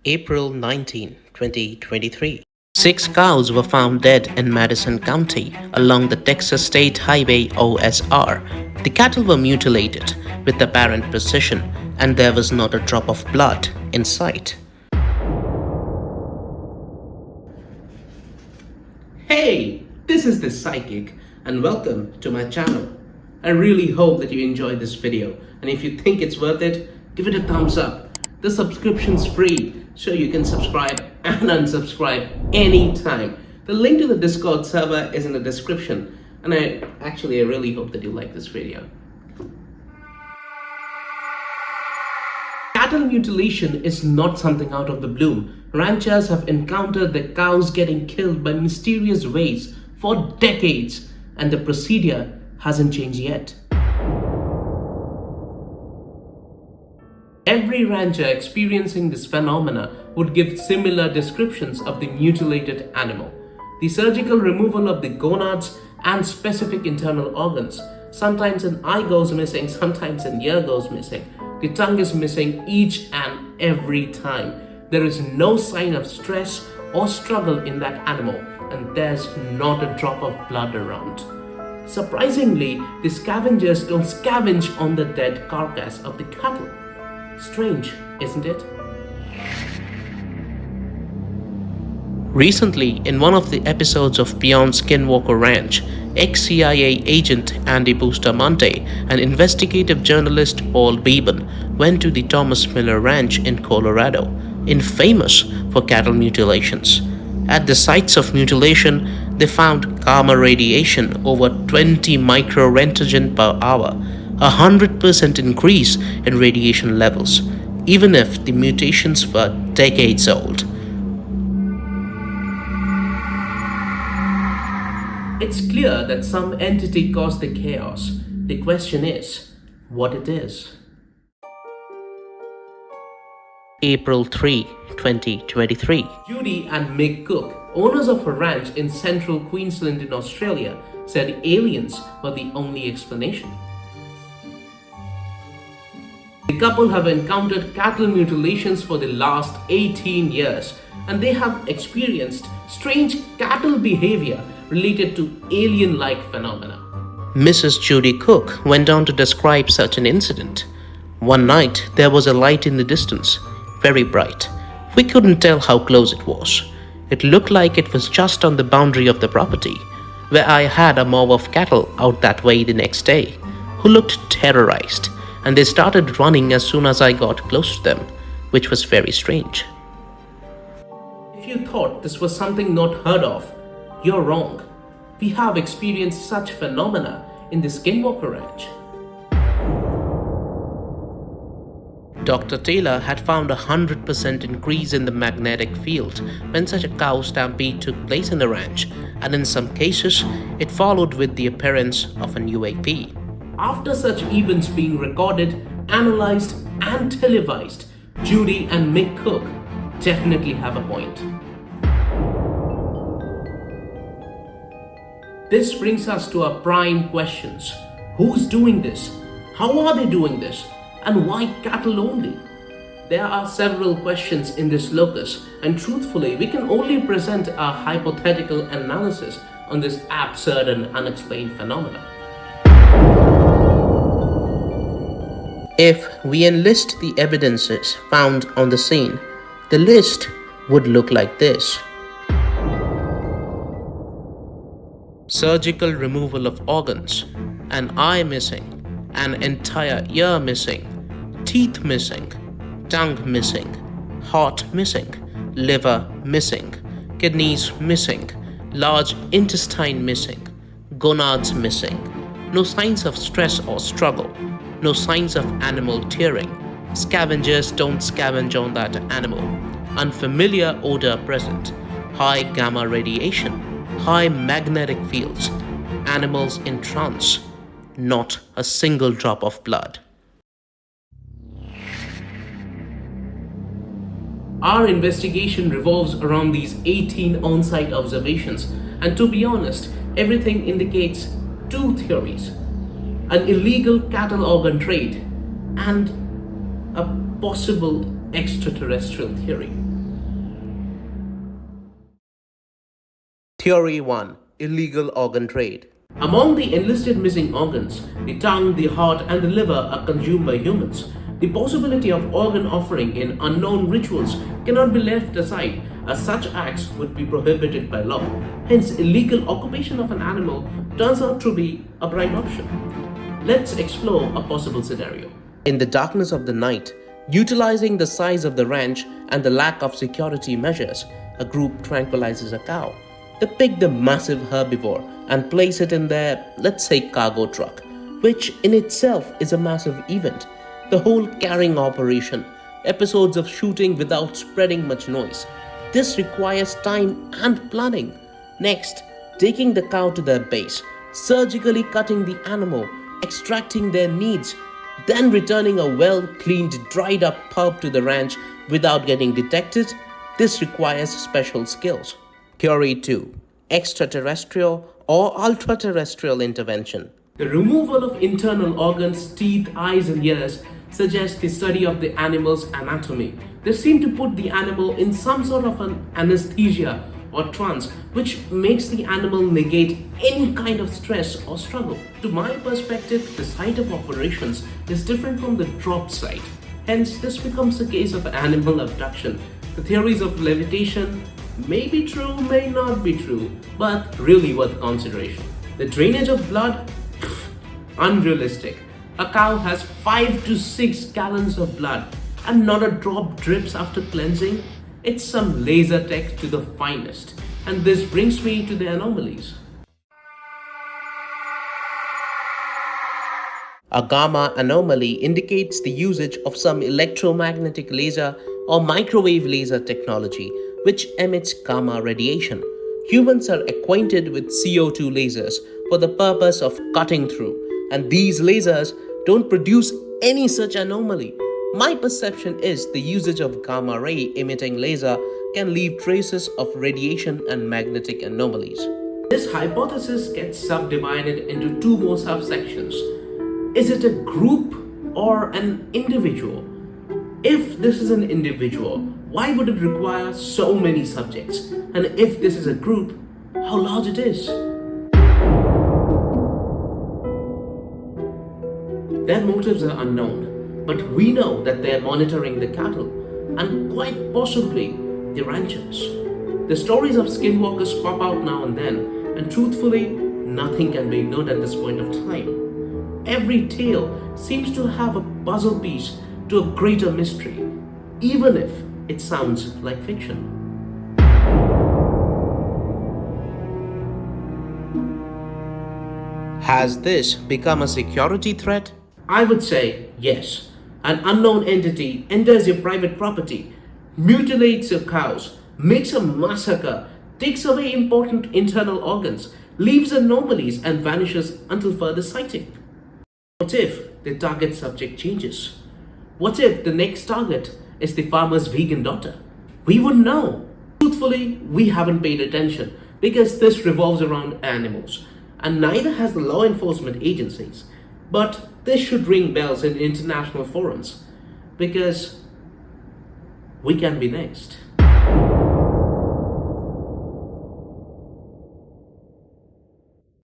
April 19, 2023. Six cows were found dead in Madison County along the Texas State Highway OSR. The cattle were mutilated with apparent precision, and there was not a drop of blood in sight. Hey, this is the Psychic, and welcome to my channel. I really hope that you enjoyed this video, and if you think it's worth it, give it a thumbs up. The subscription's free, so you can subscribe and unsubscribe anytime. The link to the Discord server is in the description, and I really hope that you like this video. Cattle mutilation is not something out of the blue. Ranchers have encountered their cows getting killed by mysterious ways for decades, and the procedure hasn't changed yet. Every rancher experiencing this phenomena would give similar descriptions of the mutilated animal. The surgical removal of the gonads and specific internal organs. Sometimes an eye goes missing, sometimes an ear goes missing. The tongue is missing each and every time. There is no sign of stress or struggle in that animal, and there's not a drop of blood around. Surprisingly, the scavengers don't scavenge on the dead carcass of the cattle. Strange, isn't it? Recently, in one of the episodes of Beyond Skinwalker Ranch, ex-CIA agent Andy Bustamante and investigative journalist Paul Beban went to the Thomas Miller Ranch in Colorado, infamous for cattle mutilations. At the sites of mutilation, they found gamma radiation over 20 microrentogen per hour, 100% increase in radiation levels, even if the mutations were decades old. It's clear that some entity caused the chaos. The question is, what it is. April 3, 2023. Judy and Mick Cook, owners of a ranch in central Queensland in Australia, said aliens were the only explanation. The couple have encountered cattle mutilations for the last 18 years, and they have experienced strange cattle behavior related to alien-like phenomena. Mrs. Judy Cook went on to describe such an incident. One night, there was a light in the distance, very bright. We couldn't tell how close it was. It looked like it was just on the boundary of the property, where I had a mob of cattle out that way the next day, who looked terrorized, and they started running as soon as I got close to them, which was very strange. If you thought this was something not heard of, you're wrong. We have experienced such phenomena in the Skinwalker Ranch. Dr. Taylor had found a 100% increase in the magnetic field when such a cow stampede took place in the ranch, and in some cases, it followed with the appearance of an UAP. After such events being recorded, analyzed, and televised, Judy and Mick Cook definitely have a point. This brings us to our prime questions. Who's doing this? How are they doing this? And why cattle only? There are several questions in this locus, and truthfully, we can only present a hypothetical analysis on this absurd and unexplained phenomenon. If we enlist the evidences found on the scene, the list would look like this. Surgical removal of organs, an eye missing, an entire ear missing, teeth missing, tongue missing, heart missing, liver missing, kidneys missing, large intestine missing, gonads missing, no signs of stress or struggle, no signs of animal tearing, scavengers don't scavenge on that animal, unfamiliar odor present, high gamma radiation, high magnetic fields, animals in trance, not a single drop of blood. Our investigation revolves around these 18 on-site observations, and to be honest, everything indicates two theories: an illegal cattle organ trade and a possible extraterrestrial theory. Theory 1: Illegal organ trade. Among the enlisted missing organs, the tongue, the heart, and the liver are consumed by humans. The possibility of organ offering in unknown rituals cannot be left aside, as such acts would be prohibited by law. Hence, illegal occupation of an animal turns out to be a prime option. Let's explore a possible scenario. In the darkness of the night, utilizing the size of the ranch and the lack of security measures, a group tranquilizes a cow. They pick the massive herbivore and place it in their, let's say, cargo truck, which in itself is a massive event. The whole carrying operation, episodes of shooting without spreading much noise. This requires time and planning. Next, taking the cow to their base, surgically cutting the animal, extracting their needs, then returning a well-cleaned, dried-up pulp to the ranch without getting detected. This requires special skills. Theory 2: Extraterrestrial or ultra-terrestrial intervention. The removal of internal organs, teeth, eyes, and ears suggests the study of the animal's anatomy. They seem to put the animal in some sort of an anesthesia or trance, which makes the animal negate any kind of stress or struggle. To my perspective, the site of operations is different from the drop site. Hence, this becomes a case of animal abduction. The theories of levitation may be true, may not be true, but really worth consideration. The drainage of blood? Unrealistic. A cow has 5 to 6 gallons of blood and not a drop drips after cleansing. It's some laser tech to the finest. And this brings me to the anomalies. A gamma anomaly indicates the usage of some electromagnetic laser or microwave laser technology which emits gamma radiation. Humans are acquainted with CO2 lasers for the purpose of cutting through, and these lasers don't produce any such anomaly. My perception is the usage of gamma ray emitting laser can leave traces of radiation and magnetic anomalies. This hypothesis gets subdivided into 2 more subsections. Is it a group or an individual? If this is an individual, why would it require so many subjects? And if this is a group, how large it is? Their motives are unknown, but we know that they are monitoring the cattle and quite possibly the ranchers. The stories of skinwalkers pop out now and then, and truthfully, nothing can be ignored at this point of time. Every tale seems to have a puzzle piece to a greater mystery, even if it sounds like fiction. Has this become a security threat? I would say yes. An unknown entity enters your private property, mutilates your cows, makes a massacre, takes away important internal organs, leaves anomalies, and vanishes until further sighting. What if the target subject changes? What if the next target is the farmer's vegan daughter? We wouldn't know. Truthfully, we haven't paid attention because this revolves around animals, and neither has the law enforcement agencies. But this should ring bells in international forums because we can be next.